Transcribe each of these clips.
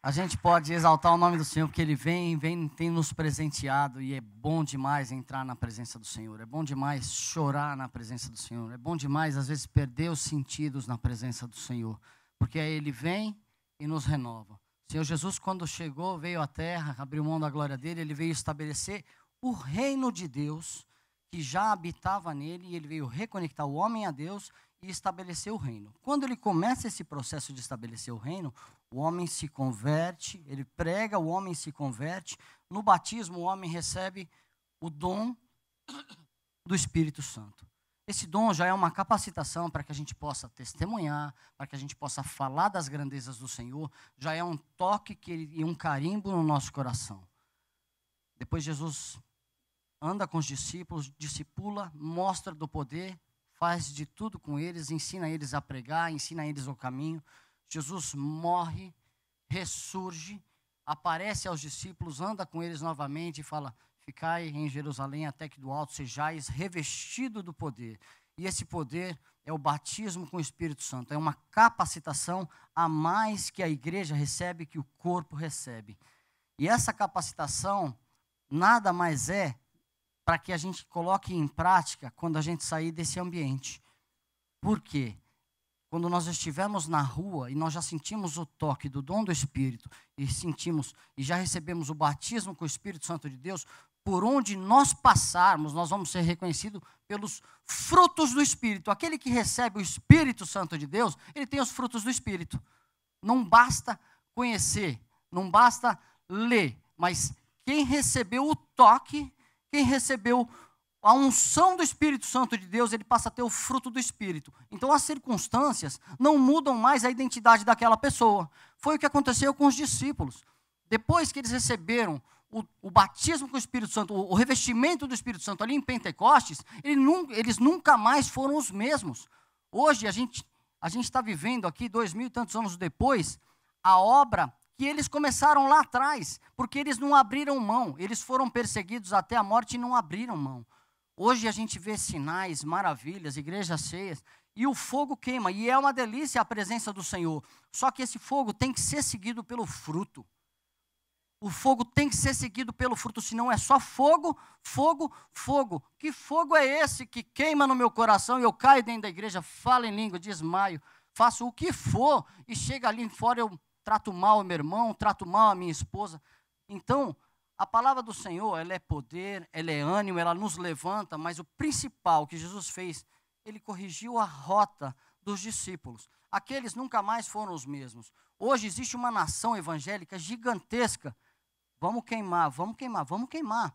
A gente pode exaltar o nome do Senhor, porque Ele tem nos presenteado, e é bom demais entrar na presença do Senhor, é bom demais chorar na presença do Senhor, é bom demais, às vezes, perder os sentidos na presença do Senhor, porque aí Ele vem e nos renova. O Senhor Jesus, quando chegou, veio à terra, abriu mão da glória dele, Ele veio estabelecer o reino de Deus, que já habitava nele, e Ele veio reconectar o homem a Deus e estabelecer o reino. Quando Ele começa esse processo de estabelecer o reino, o homem se converte, Ele prega, o homem se converte. No batismo, o homem recebe o dom do Espírito Santo. Esse dom já é uma capacitação para que a gente possa testemunhar, para que a gente possa falar das grandezas do Senhor, já é um toque e um carimbo no nosso coração. Depois Jesus anda com os discípulos, discipula, mostra do poder, faz de tudo com eles, ensina eles a pregar, ensina eles o caminho. Jesus morre, ressurge, aparece aos discípulos, anda com eles novamente e fala: ficai em Jerusalém até que do alto sejais revestido do poder. E esse poder é o batismo com o Espírito Santo, é uma capacitação a mais que a igreja recebe, que o corpo recebe. E essa capacitação nada mais é para que a gente coloque em prática quando a gente sair desse ambiente. Por quê? Quando nós estivermos na rua e nós já sentimos o toque do dom do Espírito e sentimos e já recebemos o batismo com o Espírito Santo de Deus, por onde nós passarmos, nós vamos ser reconhecidos pelos frutos do Espírito. Aquele que recebe o Espírito Santo de Deus, ele tem os frutos do Espírito. Não basta conhecer, não basta ler, mas quem recebeu o toque, quem recebeu a unção do Espírito Santo de Deus, ele passa a ter o fruto do Espírito. Então as circunstâncias não mudam mais a identidade daquela pessoa. Foi o que aconteceu com os discípulos. Depois que eles receberam o batismo com o Espírito Santo, o revestimento do Espírito Santo ali em Pentecostes, eles nunca mais foram os mesmos. Hoje a gente está vivendo aqui, 2000 e tantos anos depois, a obra que eles começaram lá atrás, porque eles não abriram mão, eles foram perseguidos até a morte e não abriram mão. Hoje a gente vê sinais, maravilhas, igrejas cheias, e o fogo queima, e é uma delícia a presença do Senhor. Só que esse fogo tem que ser seguido pelo fruto. O fogo tem que ser seguido pelo fruto, senão é só fogo, fogo, fogo. Que fogo é esse que queima no meu coração e eu caio dentro da igreja, falo em língua, desmaio, faço o que for, e chega ali fora eu trato mal o meu irmão, trato mal a minha esposa. Então, a palavra do Senhor, ela é poder, ela é ânimo, ela nos levanta, mas o principal que Jesus fez, ele corrigiu a rota dos discípulos. Aqueles nunca mais foram os mesmos. Hoje existe uma nação evangélica gigantesca. Vamos queimar, vamos queimar, vamos queimar.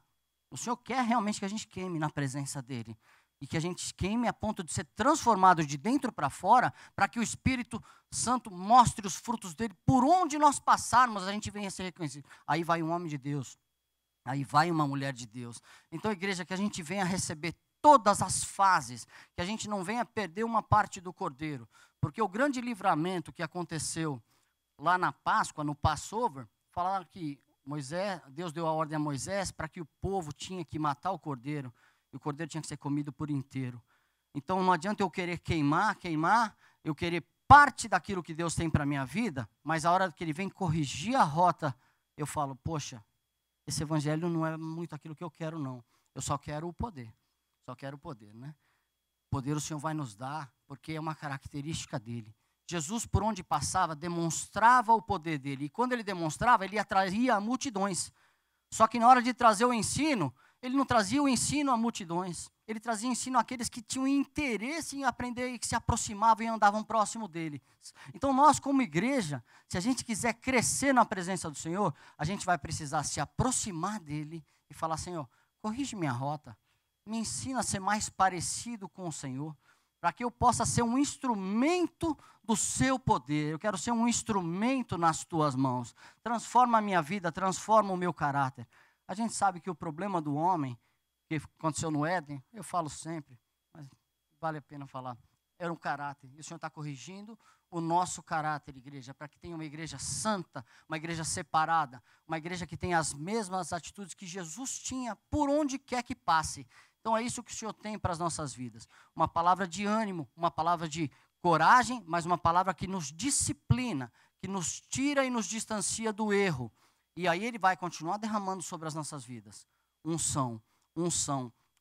O Senhor quer realmente que a gente queime na presença dEle. E que a gente queime a ponto de ser transformado de dentro para fora, para que o Espírito Santo mostre os frutos dele. Por onde nós passarmos, a gente venha a ser reconhecido. Aí vai um homem de Deus. Aí vai uma mulher de Deus. Então, igreja, que a gente venha receber todas as fases, que a gente não venha perder uma parte do cordeiro. Porque o grande livramento que aconteceu lá na Páscoa, no Passover, falaram que Deus deu a ordem a Moisés para que o povo tinha que matar o cordeiro. E o cordeiro tinha que ser comido por inteiro. Então não adianta eu querer queimar, eu querer parte daquilo que Deus tem para a minha vida, mas a hora que Ele vem corrigir a rota, eu falo, poxa, esse evangelho não é muito aquilo que eu quero, não. Eu só quero o poder. Só quero o poder, né? Poder o Senhor vai nos dar, porque é uma característica dEle. Jesus, por onde passava, demonstrava o poder dEle. E quando Ele demonstrava, Ele atraía multidões. Só que na hora de trazer o ensino, Ele não trazia o ensino a multidões. Ele trazia ensino àqueles que tinham interesse em aprender e que se aproximavam e andavam próximo dele. Então nós, como igreja, se a gente quiser crescer na presença do Senhor, a gente vai precisar se aproximar dele e falar: Senhor, corrige minha rota, me ensina a ser mais parecido com o Senhor, para que eu possa ser um instrumento do seu poder. Eu quero ser um instrumento nas tuas mãos. Transforma a minha vida, transforma o meu caráter. A gente sabe que o problema do homem, que aconteceu no Éden, eu falo sempre, mas vale a pena falar, era um caráter. E o Senhor está corrigindo o nosso caráter, igreja, para que tenha uma igreja santa, uma igreja separada, uma igreja que tenha as mesmas atitudes que Jesus tinha por onde quer que passe. Então é isso que o Senhor tem para as nossas vidas. Uma palavra de ânimo, uma palavra de coragem, mas uma palavra que nos disciplina, que nos tira e nos distancia do erro. E aí ele vai continuar derramando sobre as nossas vidas. Unção,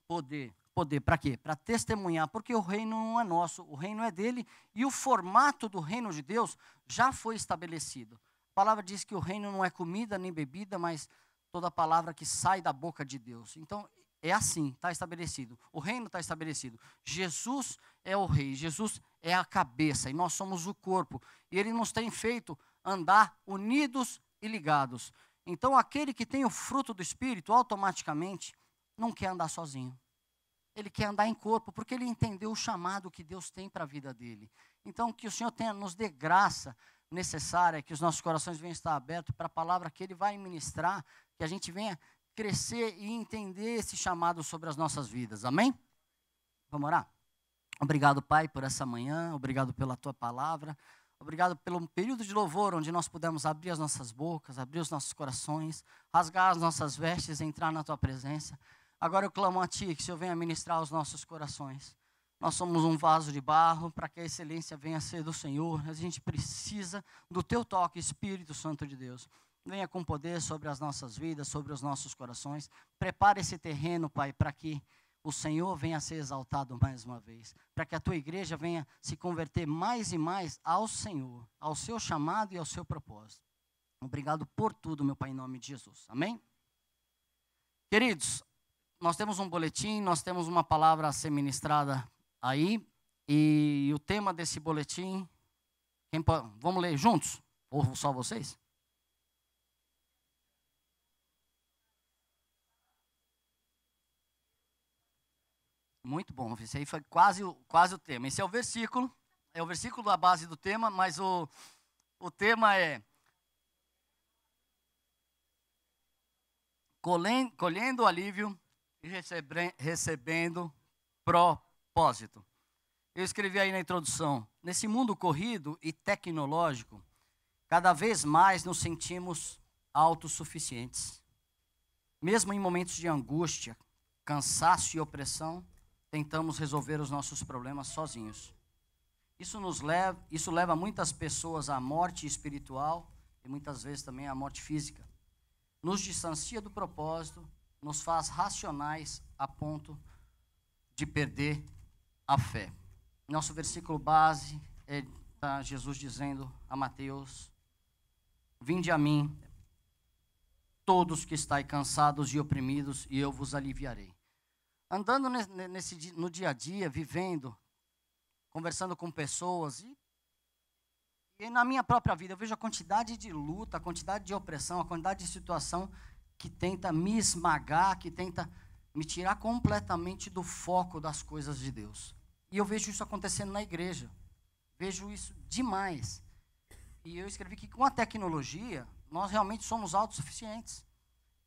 poder. Poder para quê? Para testemunhar, porque o reino não é nosso, o reino é dele, e o formato do reino de Deus já foi estabelecido. A palavra diz que o reino não é comida nem bebida, mas toda palavra que sai da boca de Deus. Então, é assim, está estabelecido. O reino está estabelecido. Jesus é o rei, Jesus é a cabeça, e nós somos o corpo. E ele nos tem feito andar unidos e ligados. Então, aquele que tem o fruto do Espírito, automaticamente, não quer andar sozinho. Ele quer andar em corpo, porque ele entendeu o chamado que Deus tem para a vida dele. Então, que o Senhor nos dê graça necessária, que os nossos corações venham estar abertos para a palavra que ele vai ministrar, que a gente venha crescer e entender esse chamado sobre as nossas vidas. Amém? Vamos orar? Obrigado, Pai, por essa manhã, obrigado pela tua palavra, obrigado pelo período de louvor onde nós pudemos abrir as nossas bocas, abrir os nossos corações, rasgar as nossas vestes e entrar na tua presença. Agora eu clamo a Ti, que o Senhor venha ministrar os nossos corações. Nós somos um vaso de barro, para que a excelência venha a ser do Senhor. A gente precisa do Teu toque, Espírito Santo de Deus. Venha com poder sobre as nossas vidas, sobre os nossos corações. Prepare esse terreno, Pai, para que o Senhor venha a ser exaltado mais uma vez. Para que a Tua igreja venha se converter mais e mais ao Senhor, ao Seu chamado e ao Seu propósito. Obrigado por tudo, meu Pai, em nome de Jesus. Amém? Queridos, nós temos um boletim, nós temos uma palavra a ser ministrada aí, e o tema desse boletim, vamos ler juntos? Ou só vocês? Muito bom, esse aí foi quase o tema. Esse é o versículo da base do tema, mas o tema é colhendo alívio e recebendo propósito. Eu escrevi aí na introdução: nesse mundo corrido e tecnológico, cada vez mais nos sentimos autossuficientes. Mesmo em momentos de angústia, cansaço e opressão, tentamos resolver os nossos problemas sozinhos. Isso leva muitas pessoas à morte espiritual e muitas vezes também à morte física. Nos distancia do propósito, nos faz racionais a ponto de perder a fé. Nosso versículo base está Jesus dizendo a Mateus: vinde a mim, todos que estáis cansados e oprimidos, e eu vos aliviarei. Andando no dia a dia, vivendo, conversando com pessoas, e na minha própria vida, eu vejo a quantidade de luta, a quantidade de opressão, a quantidade de situação que tenta me esmagar, que tenta me tirar completamente do foco das coisas de Deus. E eu vejo isso acontecendo na igreja. Vejo isso demais. E eu escrevi que com a tecnologia, nós realmente somos autossuficientes.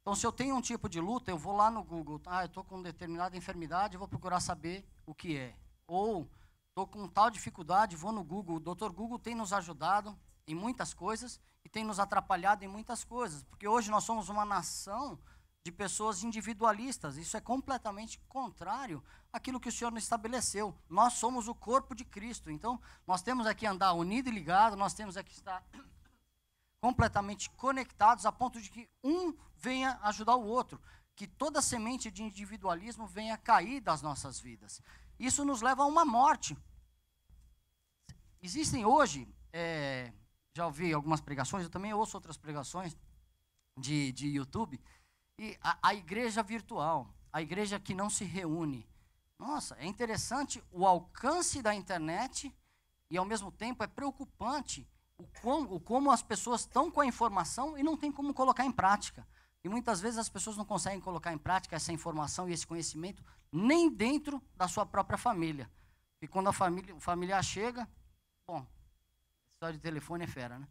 Então, se eu tenho um tipo de luta, eu vou lá no Google. Eu estou com determinada enfermidade, eu vou procurar saber o que é. Ou, estou com tal dificuldade, vou no Google. O Dr. Google tem nos ajudado em muitas coisas e tem nos atrapalhado em muitas coisas. Porque hoje nós somos uma nação de pessoas individualistas. Isso é completamente contrário àquilo que o Senhor nos estabeleceu. Nós somos o corpo de Cristo. Então, nós temos aqui andar unido e ligado, nós temos aqui estar completamente conectados a ponto de que um venha ajudar o outro. Que toda semente de individualismo venha cair das nossas vidas. Isso nos leva a uma morte. Existem hoje, já ouvi algumas pregações, eu também ouço outras pregações de YouTube, e a igreja virtual, a igreja que não se reúne. Nossa, é interessante o alcance da internet e, ao mesmo tempo, é preocupante como as pessoas estão com a informação e não tem como colocar em prática. E muitas vezes as pessoas não conseguem colocar em prática essa informação e esse conhecimento nem dentro da sua própria família. E quando o familiar chega, bom, história de telefone é fera, né?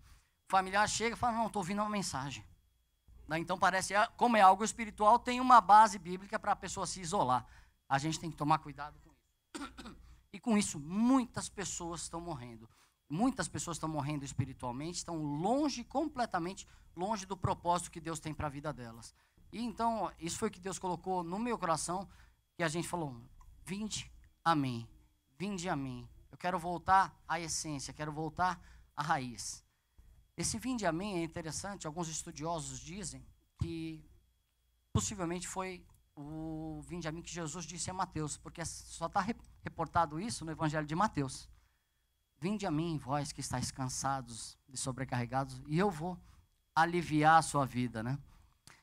O familiar chega e fala: não, estou ouvindo uma mensagem. Então parece, como é algo espiritual, tem uma base bíblica para a pessoa se isolar. A gente tem que tomar cuidado com isso. E com isso, muitas pessoas estão morrendo. Muitas pessoas estão morrendo espiritualmente, estão longe, completamente longe do propósito que Deus tem para a vida delas. E então, isso foi o que Deus colocou no meu coração, que a gente falou: vinde a mim, vinde a mim. Eu quero voltar à essência, quero voltar à raiz. Esse vinde a mim é interessante, alguns estudiosos dizem que possivelmente foi o vinde a mim que Jesus disse a Mateus, porque só está reportado isso no Evangelho de Mateus. Vinde a mim, vós que estáis cansados e sobrecarregados, e eu vou aliviar a sua vida, né?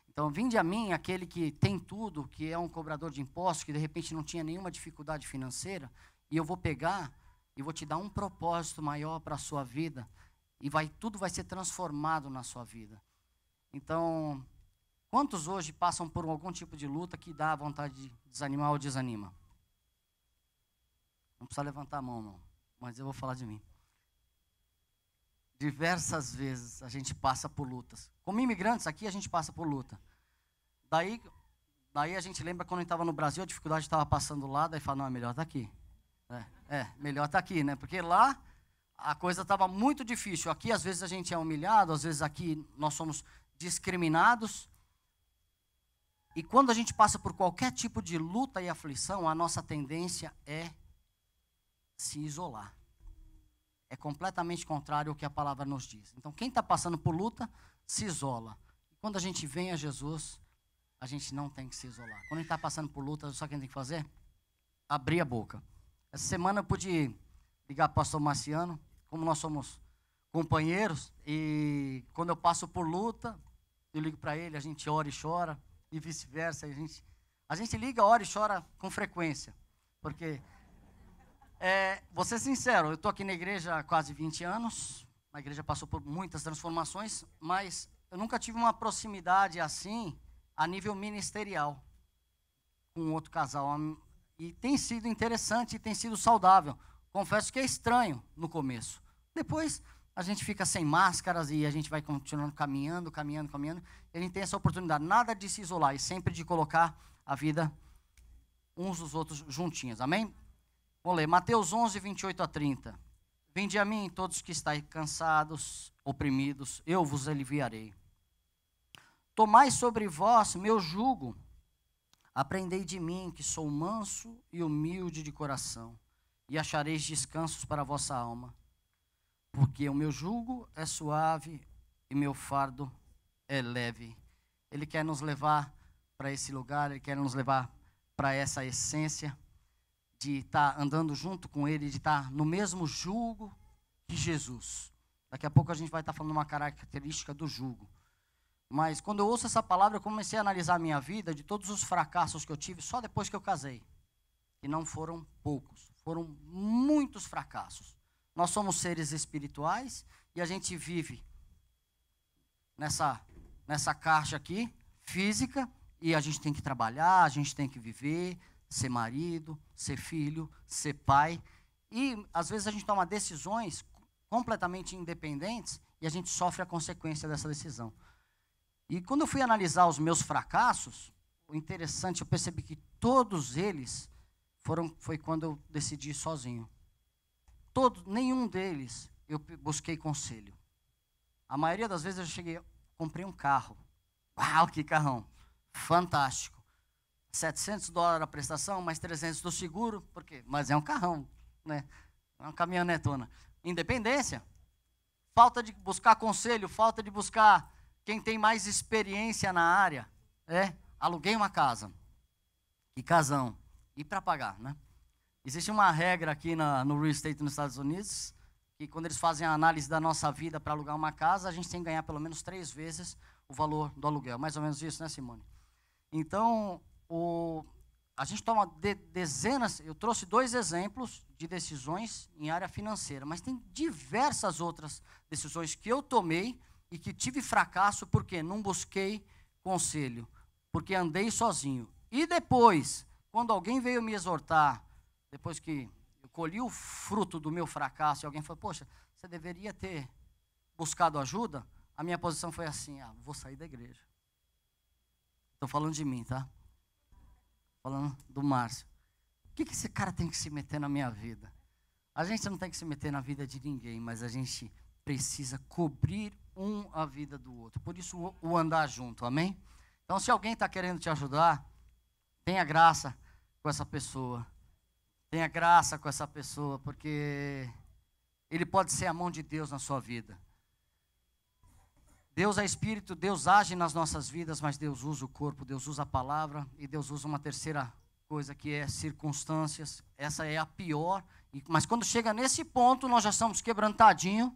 Então, vinde a mim, aquele que tem tudo, que é um cobrador de impostos, que de repente não tinha nenhuma dificuldade financeira, e eu vou pegar e vou te dar um propósito maior para a sua vida, e tudo vai ser transformado na sua vida. Então, quantos hoje passam por algum tipo de luta que dá vontade de desanimar ou desanima? Não precisa levantar a mão, não, mas eu vou falar de mim. Diversas vezes a gente passa por lutas. Como imigrantes aqui, a gente passa por luta. Daí a gente lembra quando a gente estava no Brasil, a dificuldade estava passando lá, daí fala, não, é melhor estar aqui. Melhor estar aqui, né? Porque lá a coisa estava muito difícil. Aqui, às vezes, a gente é humilhado, às vezes aqui nós somos discriminados. E quando a gente passa por qualquer tipo de luta e aflição, a nossa tendência é se isolar. É completamente contrário ao que a palavra nos diz. Então, quem está passando por luta, se isola. E quando a gente vem a Jesus, a gente não tem que se isolar. Quando a gente está passando por luta, só quem tem que fazer? Abrir a boca. Essa semana eu pude ligar para o pastor Marciano, como nós somos companheiros, e quando eu passo por luta, eu ligo para ele, a gente ora e chora, e vice-versa. A gente liga, ora e chora com frequência, porque... vou ser sincero, eu estou aqui na igreja há quase 20 anos, a igreja passou por muitas transformações, mas eu nunca tive uma proximidade assim, a nível ministerial, com outro casal, e tem sido interessante, e tem sido saudável. Confesso que é estranho no começo, depois a gente fica sem máscaras e a gente vai continuando caminhando, e a gente tem essa oportunidade, nada de se isolar, e sempre de colocar a vida uns dos outros juntinhos, amém? Vamos ler, Mateus 11, 28 a 30. Vinde a mim, todos que estáis cansados, oprimidos, eu vos aliviarei. Tomai sobre vós meu jugo, aprendei de mim, que sou manso e humilde de coração, e achareis descansos para a vossa alma. Porque o meu jugo é suave e meu fardo é leve. Ele quer nos levar para esse lugar, ele quer nos levar para essa essência, de estar andando junto com ele, de estar no mesmo jugo que Jesus. Daqui a pouco a gente vai estar falando uma característica do jugo. Mas quando eu ouço essa palavra, eu comecei a analisar a minha vida, de todos os fracassos que eu tive, só depois que eu casei. E não foram poucos, foram muitos fracassos. Nós somos seres espirituais e a gente vive nessa caixa aqui, física, e a gente tem que trabalhar, a gente tem que viver, ser marido, ser filho, ser pai. E às vezes a gente toma decisões completamente independentes e a gente sofre a consequência dessa decisão. E quando eu fui analisar os meus fracassos, o interessante, eu percebi que todos eles foi quando eu decidi sozinho. Nenhum deles eu busquei conselho. A maioria das vezes eu comprei um carro. Uau, que carrão! Fantástico. $700 a prestação, mais 300 do seguro, por quê? Mas é um carrão, né? É uma caminhonetona. Independência, falta de buscar conselho, falta de buscar quem tem mais experiência na área. Aluguei uma casa. Que casão. E para pagar, né? Existe uma regra aqui no real estate nos Estados Unidos, que quando eles fazem a análise da nossa vida para alugar uma casa, a gente tem que ganhar pelo menos 3 vezes o valor do aluguel. Mais ou menos isso, né, Simone? Então, a gente toma dezenas, eu trouxe 2 exemplos de decisões em área financeira, mas tem diversas outras decisões que eu tomei e que tive fracasso porque não busquei conselho, porque andei sozinho. E depois, quando alguém veio me exortar, depois que eu colhi o fruto do meu fracasso, e alguém falou, poxa, você deveria ter buscado ajuda, a minha posição foi assim, vou sair da igreja. Estou falando de mim, tá? Falando do Márcio. O que esse cara tem que se meter na minha vida? A gente não tem que se meter na vida de ninguém, mas a gente precisa cobrir a vida do outro. Por isso o andar junto, amém? Então se alguém está querendo te ajudar, tenha graça com essa pessoa. Tenha graça com essa pessoa, porque ele pode ser a mão de Deus na sua vida. Deus é Espírito, Deus age nas nossas vidas, mas Deus usa o corpo, Deus usa a palavra, e Deus usa uma terceira coisa que é circunstâncias. Essa é a pior, mas quando chega nesse ponto, nós já estamos quebrantadinhos,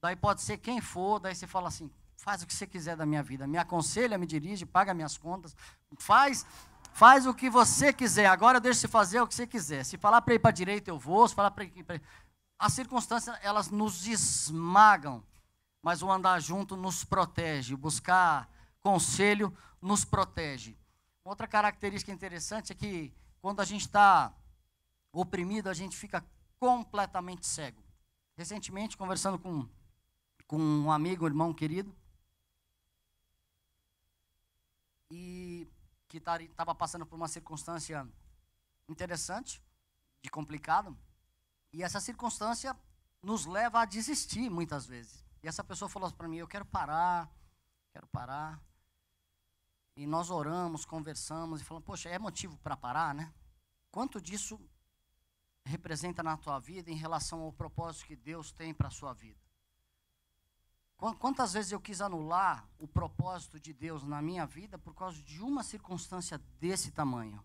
daí pode ser quem for, daí você fala assim, faz o que você quiser da minha vida, me aconselha, me dirige, paga minhas contas, faz o que você quiser, agora eu deixo você fazer o que você quiser. Se falar para ir para a direita, eu vou, se falar para ir para... As circunstâncias, elas nos esmagam, mas o andar junto nos protege, buscar conselho nos protege. Outra característica interessante é que quando a gente está oprimido, a gente fica completamente cego. Recentemente, conversando com um amigo, um irmão querido, e que estava passando por uma circunstância interessante, de complicado, e essa circunstância nos leva a desistir muitas vezes. E essa pessoa falou para mim, eu quero parar. E nós oramos, conversamos e falamos, poxa, é motivo para parar, né? Quanto disso representa na tua vida em relação ao propósito que Deus tem para a sua vida? Quantas vezes eu quis anular o propósito de Deus na minha vida por causa de uma circunstância desse tamanho?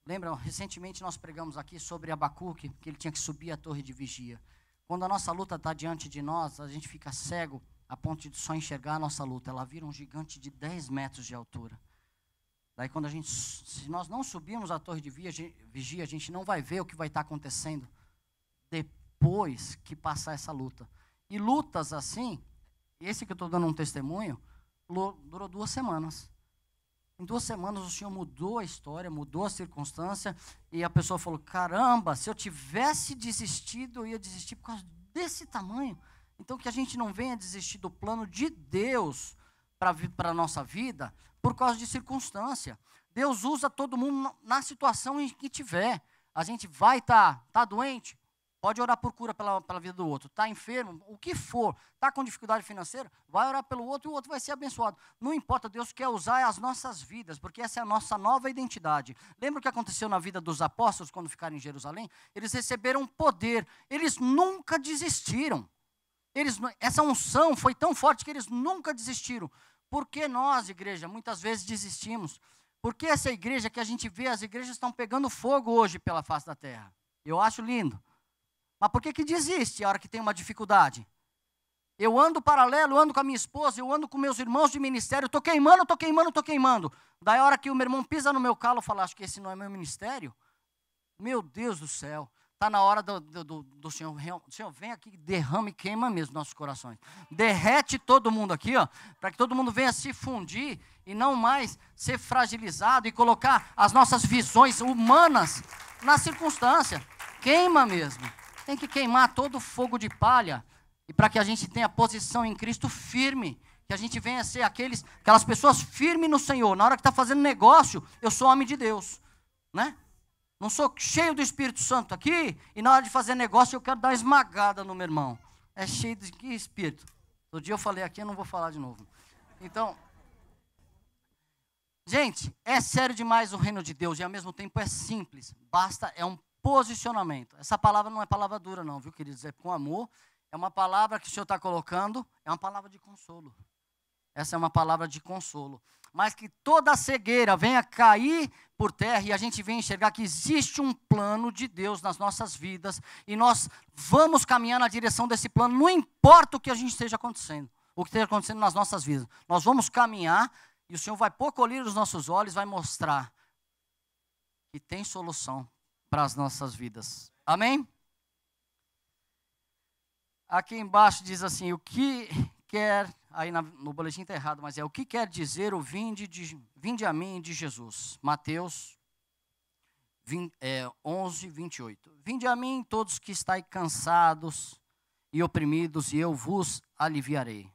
Lembram, recentemente nós pregamos aqui sobre Abacuque, que ele tinha que subir a torre de vigia. Quando a nossa luta está diante de nós, a gente fica cego a ponto de só enxergar a nossa luta. Ela vira um gigante de 10 metros de altura. Daí quando se nós não subirmos a torre de vigia, a gente não vai ver o que vai estar acontecendo depois que passar essa luta. E lutas assim, esse que eu estou dando um testemunho, durou 2 semanas. Em 2 semanas o Senhor mudou a história, mudou a circunstância, e a pessoa falou, caramba, se eu tivesse desistido, eu ia desistir por causa desse tamanho. Então que a gente não venha desistir do plano de Deus para a nossa vida, por causa de circunstância. Deus usa todo mundo na situação em que tiver. A gente vai estar doente, pode orar por cura pela vida do outro. Está enfermo, o que for, está com dificuldade financeira, vai orar pelo outro e o outro vai ser abençoado. Não importa, Deus quer usar as nossas vidas, porque essa é a nossa nova identidade. Lembra o que aconteceu na vida dos apóstolos quando ficaram em Jerusalém? Eles receberam poder, eles nunca desistiram. Essa unção foi tão forte que eles nunca desistiram. Por que nós, igreja, muitas vezes desistimos? Porque essa igreja que a gente vê, as igrejas estão pegando fogo hoje pela face da terra. Eu acho lindo. Mas por que desiste a hora que tem uma dificuldade? Eu ando paralelo, eu ando com a minha esposa, eu ando com meus irmãos de ministério, estou queimando. Daí a hora que o meu irmão pisa no meu calo, eu falo, acho que esse não é meu ministério. Meu Deus do céu, está na hora do Senhor. O Senhor vem aqui, derrama e queima mesmo nossos corações. Derrete todo mundo aqui, ó, para que todo mundo venha se fundir e não mais ser fragilizado e colocar as nossas visões humanas na circunstância. Queima mesmo. Tem que queimar todo o fogo de palha, e para que a gente tenha posição em Cristo firme, que a gente venha a ser aquelas pessoas firmes no Senhor. Na hora que está fazendo negócio, eu sou homem de Deus, né? Não sou cheio do Espírito Santo aqui, e na hora de fazer negócio eu quero dar uma esmagada no meu irmão. É cheio de que espírito? Outro dia eu falei aqui, eu não vou falar de novo. Então, gente, é sério demais o reino de Deus, e ao mesmo tempo é simples. É um posicionamento. Essa palavra não é palavra dura não, viu, queridos? É com amor. É uma palavra que o Senhor está colocando, é uma palavra de consolo. Essa é uma palavra de consolo. Mas que toda a cegueira venha cair por terra e a gente venha enxergar que existe um plano de Deus nas nossas vidas e nós vamos caminhar na direção desse plano, não importa o que a gente esteja acontecendo, o que esteja acontecendo nas nossas vidas. Nós vamos caminhar e o Senhor vai pôr colírio nos nossos olhos, vai mostrar que tem solução para as nossas vidas. Amém? Aqui embaixo diz assim, o que quer, aí no boletim está errado, mas o que quer dizer o vinde a mim de Jesus. Mateus 11, 28. Vinde a mim todos que estáis cansados e oprimidos, e eu vos aliviarei.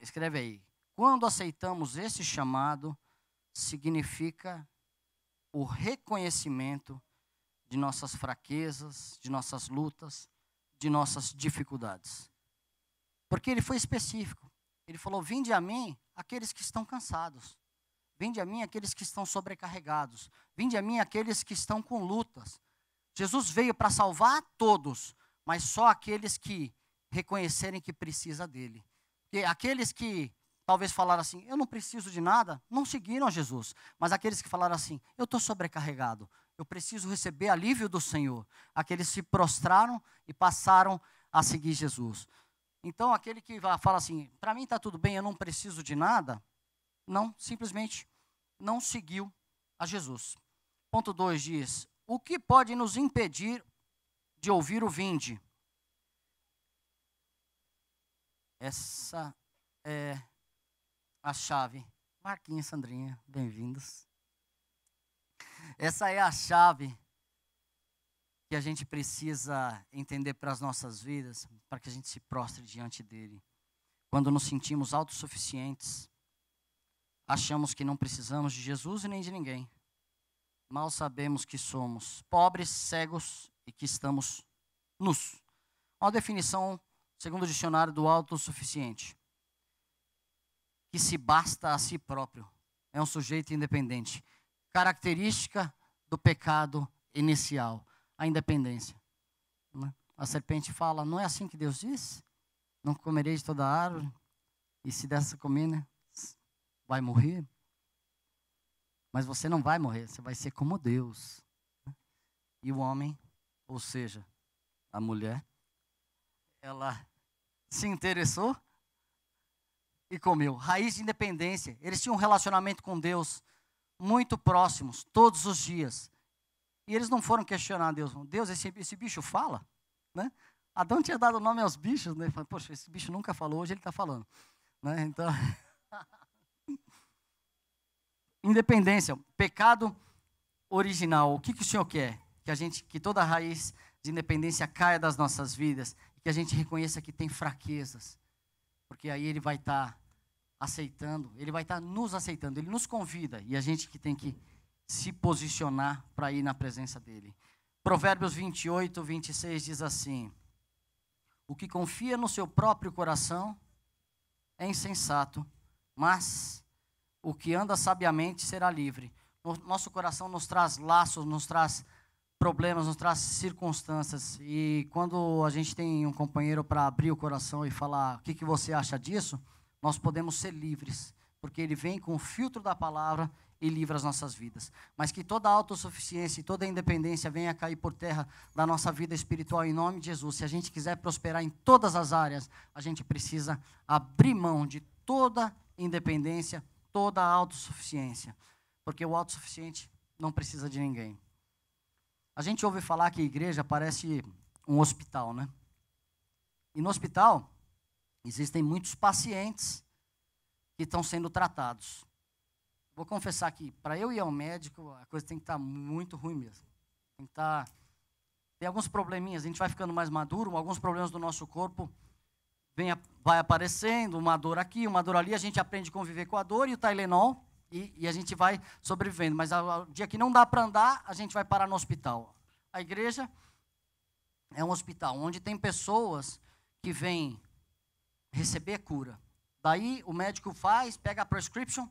Escreve aí. Quando aceitamos esse chamado, significa o reconhecimento de nossas fraquezas, de nossas lutas, de nossas dificuldades. Porque ele foi específico. Ele falou, vinde a mim aqueles que estão cansados. Vinde a mim aqueles que estão sobrecarregados. Vinde a mim aqueles que estão com lutas. Jesus veio para salvar todos, mas só aqueles que reconhecerem que precisa dele. Porque aqueles que talvez falaram assim, eu não preciso de nada, não seguiram a Jesus. Mas aqueles que falaram assim, eu estou sobrecarregado, eu preciso receber alívio do Senhor. Aqueles se prostraram e passaram a seguir Jesus. Então, aquele que fala assim, para mim está tudo bem, eu não preciso de nada, não, simplesmente não seguiu a Jesus. Ponto 2 diz, o que pode nos impedir de ouvir o vinde? Essa é a chave. Marquinhos, Sandrinha, bem-vindos. Essa é a chave que a gente precisa entender para as nossas vidas, para que a gente se prostre diante dele. Quando nos sentimos autossuficientes, achamos que não precisamos de Jesus e nem de ninguém. Mal sabemos que somos pobres, cegos e que estamos nus. Uma definição, segundo o dicionário, do autossuficiente: que se basta a si próprio. É um sujeito independente. Característica do pecado inicial, a independência. A serpente fala, não é assim que Deus disse? Não comerei de toda a árvore, e se dessa comer, né, vai morrer. Mas você não vai morrer, você vai ser como Deus. E o homem, ou seja, a mulher, ela se interessou e comeu. Raiz de independência. Eles tinham um relacionamento com Deus muito próximos, todos os dias. E eles não foram questionar Deus. Deus, esse bicho fala? Né? Adão tinha dado nome aos bichos, né? Falei, poxa, esse bicho nunca falou, hoje ele está falando. Né? Então, independência, pecado original. O que o Senhor quer? Que toda a raiz de independência caia das nossas vidas, que a gente reconheça que tem fraquezas. Porque aí ele vai estar aceitando, ele vai estar nos aceitando, ele nos convida, e a gente que tem que se posicionar para ir na presença dele. Provérbios 28, 26 diz assim, o que confia no seu próprio coração é insensato, mas o que anda sabiamente será livre. Nosso coração nos traz laços, nos traz problemas, nos traz circunstâncias. E quando a gente tem um companheiro para abrir o coração e falar o que você acha disso, nós podemos ser livres, porque ele vem com o filtro da palavra e livra as nossas vidas. Mas que toda a autossuficiência e toda a independência venha cair por terra da nossa vida espiritual em nome de Jesus. Se a gente quiser prosperar em todas as áreas, a gente precisa abrir mão de toda independência, toda a autossuficiência, porque o autossuficiente não precisa de ninguém. A gente ouve falar que a igreja parece um hospital, né? E no hospital existem muitos pacientes que estão sendo tratados. Vou confessar que para eu ir ao médico, a coisa tem que estar muito ruim mesmo. Tem alguns probleminhas, a gente vai ficando mais maduro, alguns problemas do nosso corpo vai aparecendo, uma dor aqui, uma dor ali, a gente aprende a conviver com a dor e o Tylenol, e a gente vai sobrevivendo. Mas o dia que não dá para andar, a gente vai parar no hospital. A igreja é um hospital onde tem pessoas que vêm receber cura. Daí o médico pega a prescription,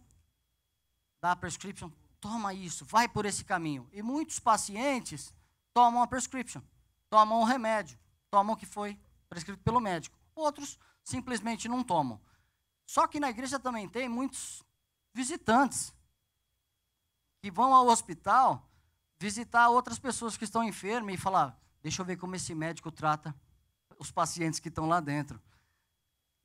dá a prescription, toma isso, vai por esse caminho. E muitos pacientes tomam a prescription, tomam o remédio, tomam o que foi prescrito pelo médico. Outros simplesmente não tomam. Só que na igreja também tem muitos visitantes que vão ao hospital visitar outras pessoas que estão enfermas e falar, deixa eu ver como esse médico trata os pacientes que estão lá dentro.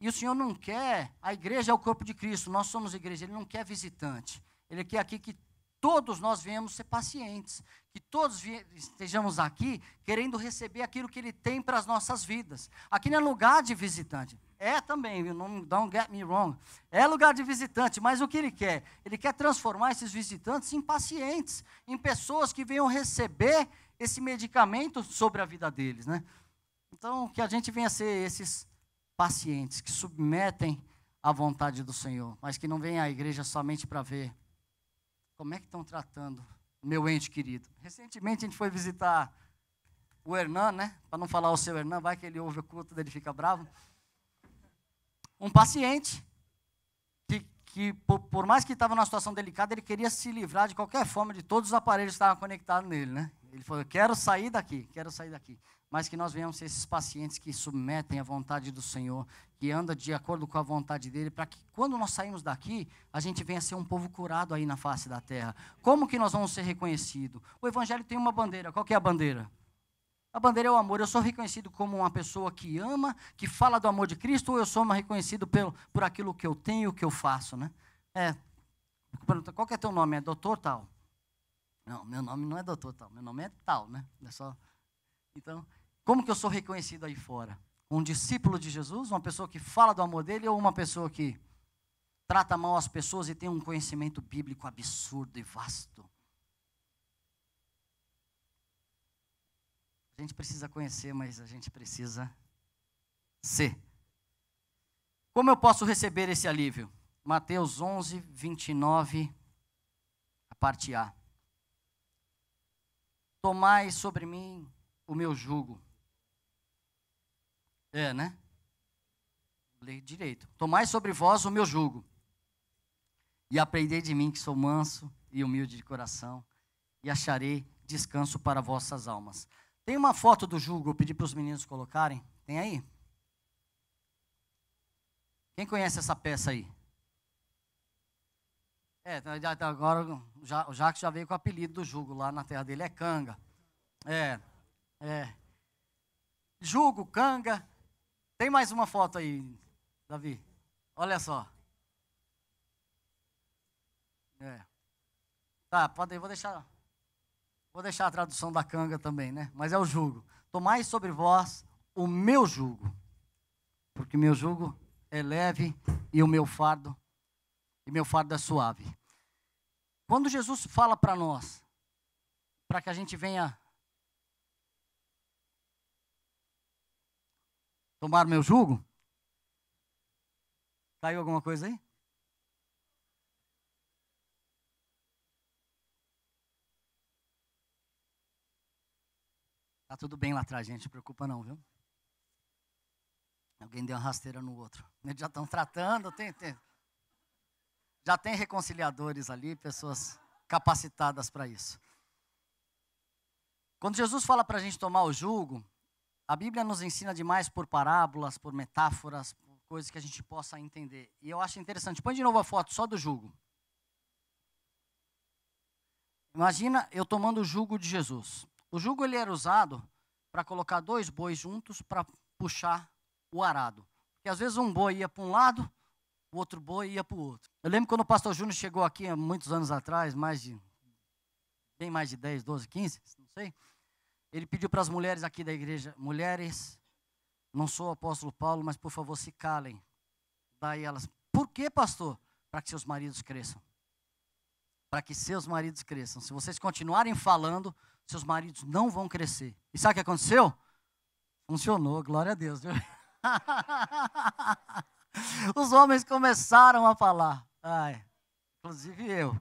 E o Senhor não quer, a igreja é o corpo de Cristo, nós somos igreja, Ele não quer visitante. Ele quer aqui que todos nós venhamos ser pacientes, que todos estejamos aqui querendo receber aquilo que Ele tem para as nossas vidas. Aqui não é lugar de visitante, é também, don't get me wrong, é lugar de visitante, mas o que Ele quer? Ele quer transformar esses visitantes em pacientes, em pessoas que venham receber esse medicamento sobre a vida deles, né? Então, que a gente venha ser esses pacientes que submetem à vontade do Senhor, mas que não venham à igreja somente para ver como é que estão tratando o meu ente querido. Recentemente a gente foi visitar o Hernan, né? Para não falar o seu Hernan, vai que ele ouve o culto dele, fica bravo. Um paciente que por mais que estava numa situação delicada, ele queria se livrar de qualquer forma de todos os aparelhos que estavam conectados nele, né? Ele falou, eu quero sair daqui, quero sair daqui. Mas que nós venhamos ser esses pacientes que submetem à vontade do Senhor, que andam de acordo com a vontade dEle, para que quando nós saímos daqui, a gente venha ser um povo curado aí na face da terra. Como que nós vamos ser reconhecidos? O Evangelho tem uma bandeira. Qual que é a bandeira? A bandeira é o amor. Eu sou reconhecido como uma pessoa que ama, que fala do amor de Cristo, ou eu sou reconhecido por aquilo que eu tenho, que eu faço, né? Qual que é teu nome? É doutor tal? Não, meu nome não é doutor tal, meu nome é tal, né? É só... Então, como que eu sou reconhecido aí fora? Um discípulo de Jesus, uma pessoa que fala do amor dele, ou uma pessoa que trata mal as pessoas e tem um conhecimento bíblico absurdo e vasto? A gente precisa conhecer, mas a gente precisa ser. Como eu posso receber esse alívio? Mateus 11, 29, a parte A. Tomai sobre mim o meu jugo. Né? Lei direito. Tomai sobre vós o meu jugo. E aprendei de mim que sou manso e humilde de coração, e acharei descanso para vossas almas. Tem uma foto do jugo, eu pedi para os meninos colocarem. Tem aí? Quem conhece essa peça aí? Agora o Jacques já veio com o apelido do jugo, lá na terra dele é canga. Jugo, canga. Tem mais uma foto aí, Davi. Olha só. Tá, pode ir, vou deixar a tradução da canga também, né? Mas é o jugo. Tomai sobre vós o meu jugo, porque meu jugo é leve e o meu fardo é suave. Quando Jesus fala para nós, para que a gente venha tomar meu jugo, caiu alguma coisa aí? Tá tudo bem lá atrás, gente, não se preocupa não, viu? Alguém deu uma rasteira no outro. Eles já estão tratando, já tem reconciliadores ali, pessoas capacitadas para isso. Quando Jesus fala para a gente tomar o jugo, a Bíblia nos ensina demais por parábolas, por metáforas, por coisas que a gente possa entender. E eu acho interessante. Põe de novo a foto só do jugo. Imagina eu tomando o jugo de Jesus. O jugo ele era usado para colocar dois bois juntos para puxar o arado. Porque às vezes um boi ia para um lado, o outro boi ia para o outro. Eu lembro quando o pastor Júnior chegou aqui há muitos anos atrás, bem mais de 10, 12, 15, não sei. Ele pediu para as mulheres aqui da igreja, mulheres, não sou o apóstolo Paulo, mas por favor se calem. Daí elas, por que, pastor? Para que seus maridos cresçam. Para que seus maridos cresçam. Se vocês continuarem falando, seus maridos não vão crescer. E sabe o que aconteceu? Funcionou, glória a Deus. Viu? Os homens começaram a falar. Inclusive eu.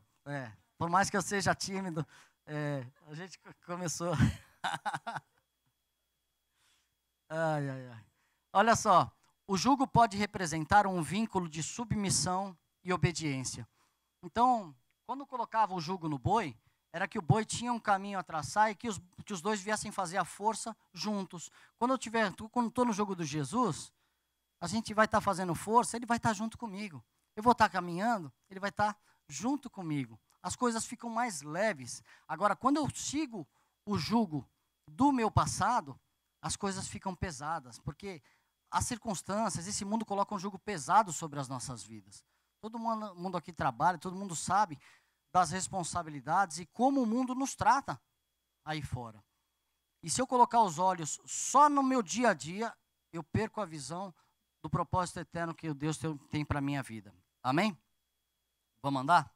Por mais que eu seja tímido, a gente começou. Olha só, o jugo pode representar um vínculo de submissão e obediência. Então, quando colocava o jugo no boi, era que o boi tinha um caminho a traçar e que os dois viessem fazer a força juntos. Quando estou no jogo do Jesus, a gente vai estar fazendo força, ele vai estar junto comigo. Eu vou estar caminhando, ele vai estar junto comigo. As coisas ficam mais leves. Agora, quando eu sigo o jugo do meu passado, as coisas ficam pesadas, porque as circunstâncias, esse mundo coloca um jugo pesado sobre as nossas vidas. Todo mundo aqui trabalha, todo mundo sabe das responsabilidades e como o mundo nos trata aí fora. E se eu colocar os olhos só no meu dia a dia, eu perco a visão do propósito eterno que Deus tem para a minha vida. Amém? Vamos andar?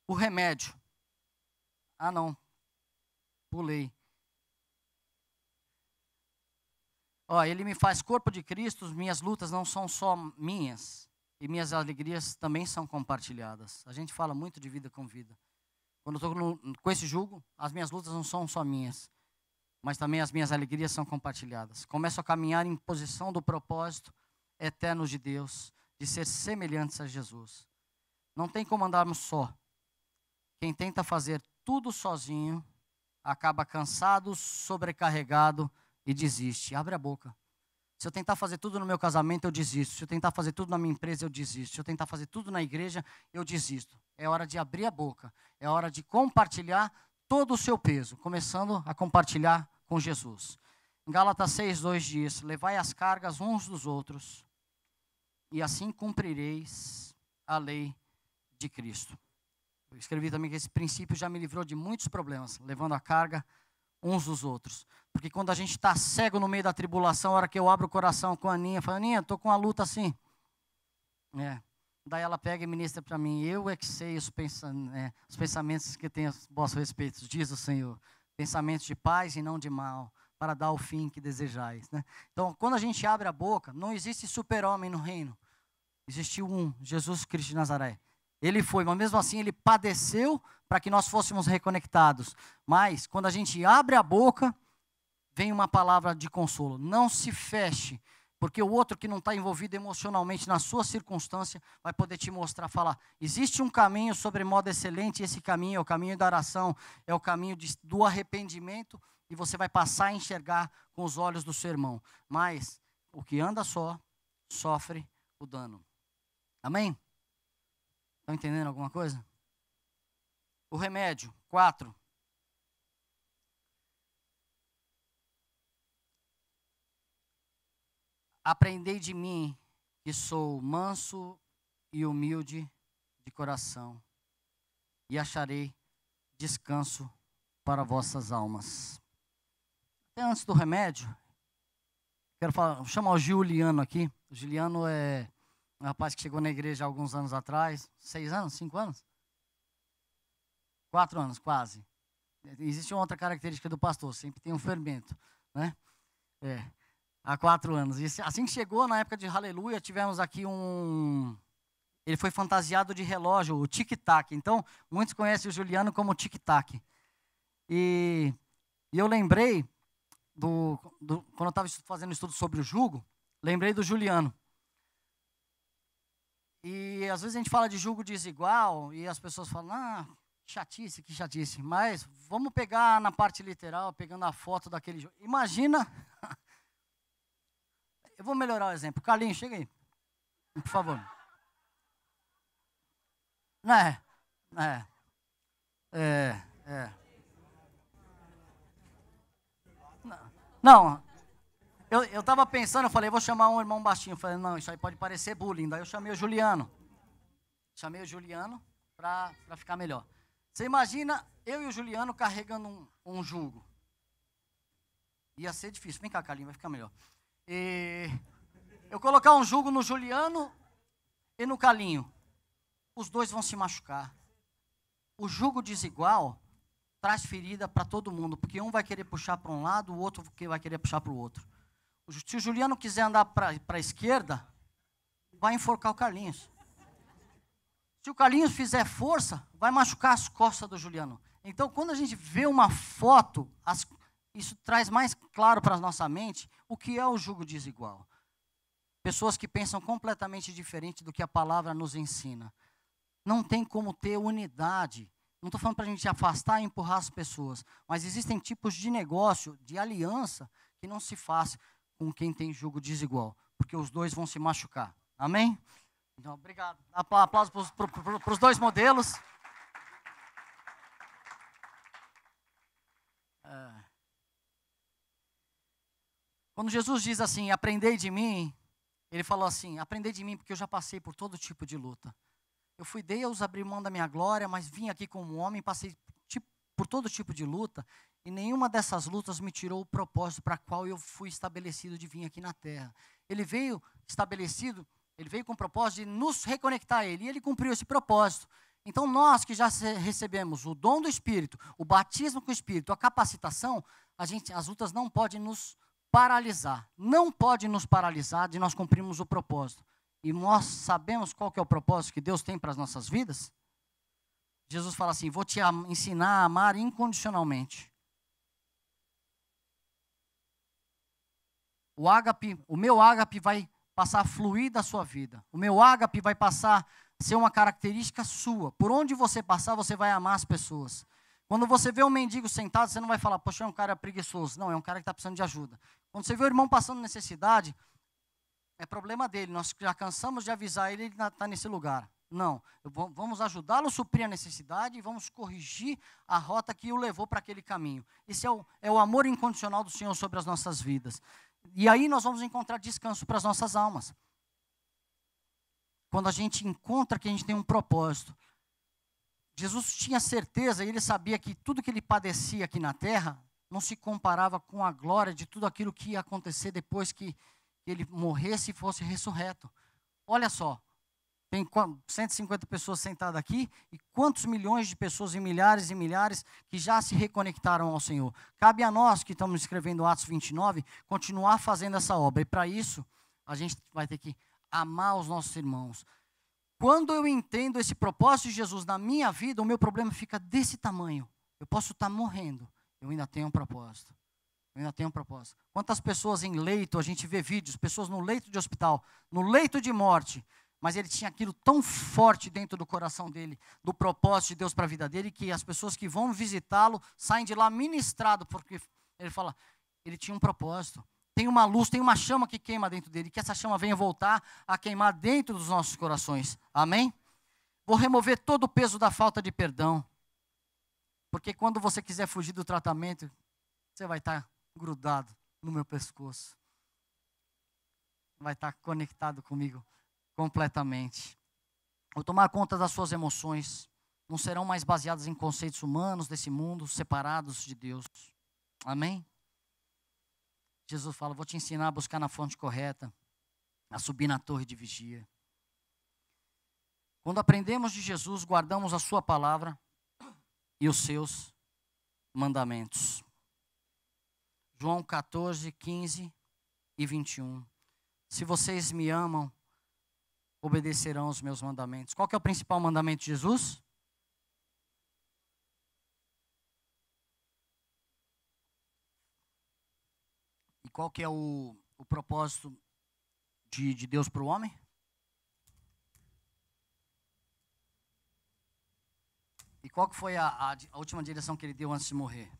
O remédio. Não. Pulei. Ele me faz corpo de Cristo, minhas lutas não são só minhas, e minhas alegrias também são compartilhadas. A gente fala muito de vida com vida. Quando eu estou com esse jugo, as minhas lutas não são só minhas, mas também as minhas alegrias são compartilhadas. Começo a caminhar em posição do propósito eterno de Deus, de ser semelhantes a Jesus. Não tem como andarmos só. Quem tenta fazer tudo sozinho acaba cansado, sobrecarregado e desiste. Abre a boca. Se eu tentar fazer tudo no meu casamento, eu desisto. Se eu tentar fazer tudo na minha empresa, eu desisto. Se eu tentar fazer tudo na igreja, eu desisto. É hora de abrir a boca. É hora de compartilhar todo o seu peso, começando a compartilhar com Jesus. Em Gálatas 6:2 diz: levai as cargas uns dos outros, e assim cumprireis a lei de Cristo. Eu escrevi também que esse princípio já me livrou de muitos problemas, levando a carga uns dos outros. Porque quando a gente está cego no meio da tribulação, a hora que eu abro o coração com a Aninha, falo, Aninha, estou com uma luta assim. Daí ela pega e ministra para mim, eu é que sei os pensamentos que tenho a vosso respeito, diz o Senhor. Pensamentos de paz e não de mal, para dar o fim que desejais. Né? Então, quando a gente abre a boca, não existe super-homem no reino. Existiu um, Jesus Cristo de Nazaré. Ele foi, mas mesmo assim ele padeceu para que nós fôssemos reconectados. Mas, quando a gente abre a boca, vem uma palavra de consolo. Não se feche, porque o outro que não está envolvido emocionalmente na sua circunstância, vai poder te mostrar, falar, existe um caminho sobre modo excelente, e esse caminho é o caminho da oração, é o caminho do arrependimento, e você vai passar a enxergar com os olhos do seu irmão. Mas, o que anda só, sofre o dano. Amém? Estão entendendo alguma coisa? O remédio, 4. Aprendei de mim, que sou manso e humilde de coração, e acharei descanso para vossas almas. Até antes do remédio, quero chamar o Juliano aqui. O Juliano é um rapaz que chegou na igreja há alguns anos atrás. 6 anos? 5 anos? 4 anos, quase. Existe outra característica do pastor, sempre tem um fermento, né? Há 4 anos. E assim que chegou, na época de Aleluia, tivemos aqui ele foi fantasiado de relógio, o tic-tac. Então, muitos conhecem o Juliano como tic-tac. E eu lembrei, quando eu estava fazendo estudo sobre o jugo, lembrei do Juliano. E às vezes a gente fala de jugo desigual e as pessoas falam, que chatice. Mas vamos pegar na parte literal, pegando a foto daquele jugo. Imagina, eu vou melhorar o exemplo. Carlinhos, chega aí, por favor. Não, eu estava pensando, eu falei, vou chamar um irmão baixinho. Eu falei, não, isso aí pode parecer bullying. Daí eu chamei o Juliano. Para ficar melhor. Você imagina eu e o Juliano carregando um jugo. Ia ser difícil. Vem cá, Carlinhos, vai ficar melhor. Eu colocar um jugo no Juliano e no Carlinho. Os dois vão se machucar. O jugo desigual traz ferida para todo mundo, porque um vai querer puxar para um lado, o outro vai querer puxar para o outro. Se o Juliano quiser andar para a esquerda, vai enforcar o Carlinhos. Se o Carlinhos fizer força, vai machucar as costas do Juliano. Então, quando a gente vê uma foto, isso traz mais claro para a nossa mente o que é o jugo desigual. Pessoas que pensam completamente diferente do que a palavra nos ensina. Não tem como ter unidade. Não estou falando para a gente afastar e empurrar as pessoas, mas existem tipos de negócio, de aliança, que não se faz com quem tem jugo desigual, porque os dois vão se machucar. Amém? Então, obrigado. Aplausos para os dois modelos. Quando Jesus diz assim, aprendei de mim, ele falou assim, aprendei de mim porque eu já passei por todo tipo de luta. Eu fui Deus, abri mão da minha glória, mas vim aqui como homem, passei por todo tipo de luta, e nenhuma dessas lutas me tirou o propósito para qual eu fui estabelecido de vir aqui na terra. Ele veio estabelecido, ele veio com o propósito de nos reconectar a ele, e ele cumpriu esse propósito. Então nós que já recebemos o dom do Espírito, o batismo com o Espírito, a capacitação, as lutas não podem nos paralisar. Não pode nos paralisar de nós cumprirmos o propósito. E nós sabemos qual que é o propósito que Deus tem para as nossas vidas? Jesus fala assim, vou te ensinar a amar incondicionalmente. O meu ágape vai passar a fluir da sua vida. O meu ágape vai passar ser uma característica sua. Por onde você passar, você vai amar as pessoas. Quando você vê um mendigo sentado, você não vai falar, poxa, é um cara preguiçoso. Não, é um cara que está precisando de ajuda. Quando você vê o irmão passando necessidade, é problema dele. Nós já cansamos de avisar ele está nesse lugar. Não, vamos ajudá-lo a suprir a necessidade e vamos corrigir a rota que o levou para aquele caminho. Esse é o amor incondicional do Senhor sobre as nossas vidas. E aí nós vamos encontrar descanso para as nossas almas. Quando a gente encontra que a gente tem um propósito. Jesus tinha certeza, e ele sabia que tudo que ele padecia aqui na terra não se comparava com a glória de tudo aquilo que ia acontecer depois que ele morresse e fosse ressurreto. Olha só, tem 150 pessoas sentadas aqui e quantos milhões de pessoas e milhares que já se reconectaram ao Senhor. Cabe a nós que estamos escrevendo Atos 29, continuar fazendo essa obra. E para isso, a gente vai ter que amar os nossos irmãos. Quando eu entendo esse propósito de Jesus na minha vida, o meu problema fica desse tamanho. Eu posso estar morrendo, eu ainda tenho um propósito. Eu ainda tenho um propósito. Quantas pessoas em leito, a gente vê vídeos, pessoas no leito de hospital, no leito de morte, mas ele tinha aquilo tão forte dentro do coração dele, do propósito de Deus para a vida dele, que as pessoas que vão visitá-lo saem de lá ministrado, porque ele fala, ele tinha um propósito. Tem uma luz, tem uma chama que queima dentro dele, que essa chama venha voltar a queimar dentro dos nossos corações. Amém? Vou remover todo o peso da falta de perdão. Porque quando você quiser fugir do tratamento, você vai estar grudado no meu pescoço. Vai estar conectado comigo completamente. Vou tomar conta das suas emoções. Não serão mais baseadas em conceitos humanos desse mundo, separados de Deus. Amém? Jesus fala, vou te ensinar a buscar na fonte correta, a subir na torre de vigia. Quando aprendemos de Jesus, guardamos a sua palavra e os seus mandamentos. João 14, 15 e 21. Se vocês me amam, obedecerão os meus mandamentos. Qual que é o principal mandamento de Jesus? E qual que é o propósito de Deus para o homem? E qual que foi a última direção que ele deu antes de morrer?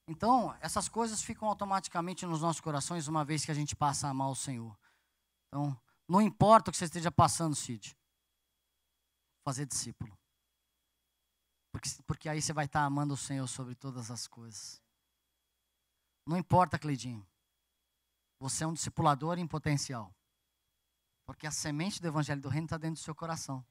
Então, essas coisas ficam automaticamente nos nossos corações uma vez que a gente passa a amar o Senhor. Então, não importa o que você esteja passando, Cid. Fazer discípulo. Porque aí você vai estar amando o Senhor sobre todas as coisas. Não importa, Cleidinho. Você é um discipulador em potencial. Porque a semente do Evangelho do Reino está dentro do seu coração.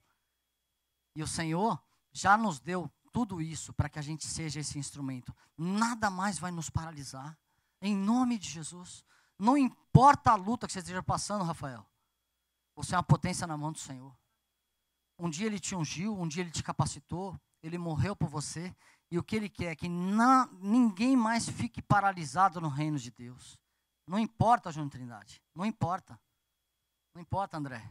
E o Senhor já nos deu tudo isso para que a gente seja esse instrumento. Nada mais vai nos paralisar. Em nome de Jesus. Não importa a luta que você esteja passando, Rafael. Você é uma potência na mão do Senhor. Um dia Ele te ungiu, um dia Ele te capacitou. Ele morreu por você. E o que Ele quer é que ninguém mais fique paralisado no reino de Deus. Não importa, Júnior Trindade. Não importa. Não importa, André.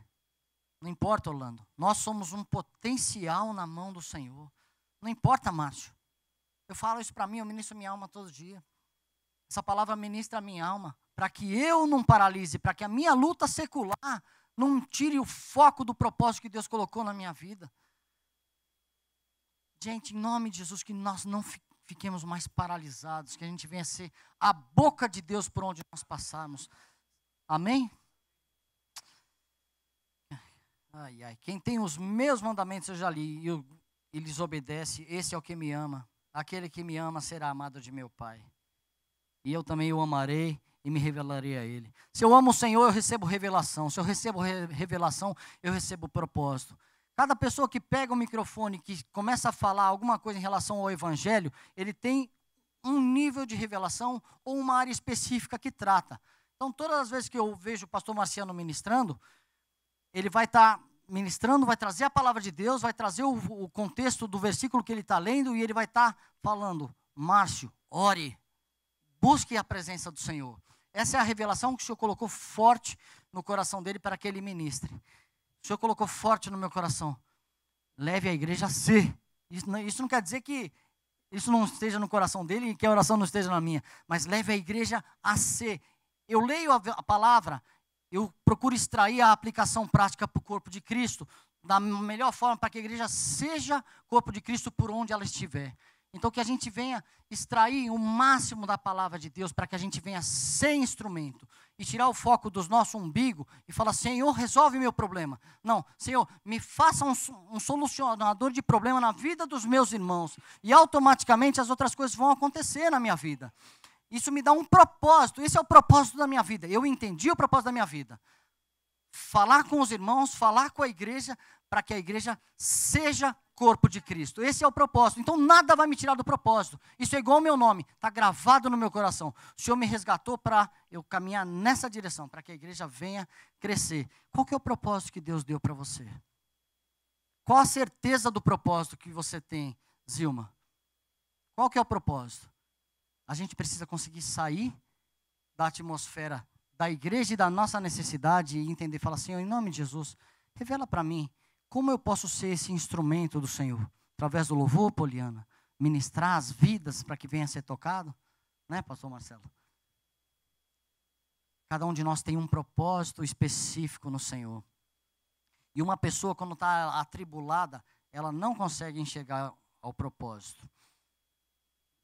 Não importa, Orlando. Nós somos um potencial na mão do Senhor. Não importa, Márcio. Eu falo isso para mim, eu ministro minha alma todo dia. Essa palavra ministra a minha alma. Para que eu não paralise, para que a minha luta secular não tire o foco do propósito que Deus colocou na minha vida. Gente, em nome de Jesus, que nós não fiquemos mais paralisados, que a gente venha ser a boca de Deus por onde nós passarmos. Amém? Ai, ai. Quem tem os meus mandamentos, eu já li, e lhes obedece, esse é o que me ama. Aquele que me ama será amado de meu Pai. E eu também o amarei e me revelarei a Ele. Se eu amo o Senhor, eu recebo revelação. Se eu recebo revelação, eu recebo propósito. Cada pessoa que pega o microfone, que começa a falar alguma coisa em relação ao Evangelho, ele tem um nível de revelação ou uma área específica que trata. Então, todas as vezes que eu vejo o pastor Marciano ministrando, ele vai estar ministrando, vai trazer a palavra de Deus, vai trazer o contexto do versículo que ele está lendo, e ele vai estar falando, Márcio, ore, busque a presença do Senhor. Essa é a revelação que o Senhor colocou forte no coração dele para que ele ministre. O Senhor colocou forte no meu coração. Leve a igreja a ser. Isso não quer dizer que isso não esteja no coração dele e que a oração não esteja na minha. Mas leve a igreja a ser. Eu leio a palavra eu procuro extrair a aplicação prática para o corpo de Cristo, da melhor forma para que a igreja seja corpo de Cristo por onde ela estiver. Então que a gente venha extrair o máximo da palavra de Deus, para que a gente venha ser instrumento, e tirar o foco do nosso umbigo, e falar, Senhor, resolve meu problema. Não, Senhor, me faça um solucionador de problema na vida dos meus irmãos, e automaticamente as outras coisas vão acontecer na minha vida. Isso me dá um propósito, esse é o propósito da minha vida. Eu entendi o propósito da minha vida. Falar com os irmãos, falar com a igreja, para que a igreja seja corpo de Cristo. Esse é o propósito. Então nada vai me tirar do propósito. Isso é igual ao meu nome, está gravado no meu coração. O Senhor me resgatou para eu caminhar nessa direção, para que a igreja venha crescer. Qual que é o propósito que Deus deu para você? Qual a certeza do propósito que você tem, Zilma? Qual que é o propósito? A gente precisa conseguir sair da atmosfera da igreja e da nossa necessidade e entender, falar, Senhor, em nome de Jesus, revela para mim como eu posso ser esse instrumento do Senhor, através do louvor, Poliana, ministrar as vidas para que venha a ser tocado, né, pastor Marcelo? Cada um de nós tem um propósito específico no Senhor. E uma pessoa, quando está atribulada, ela não consegue enxergar ao propósito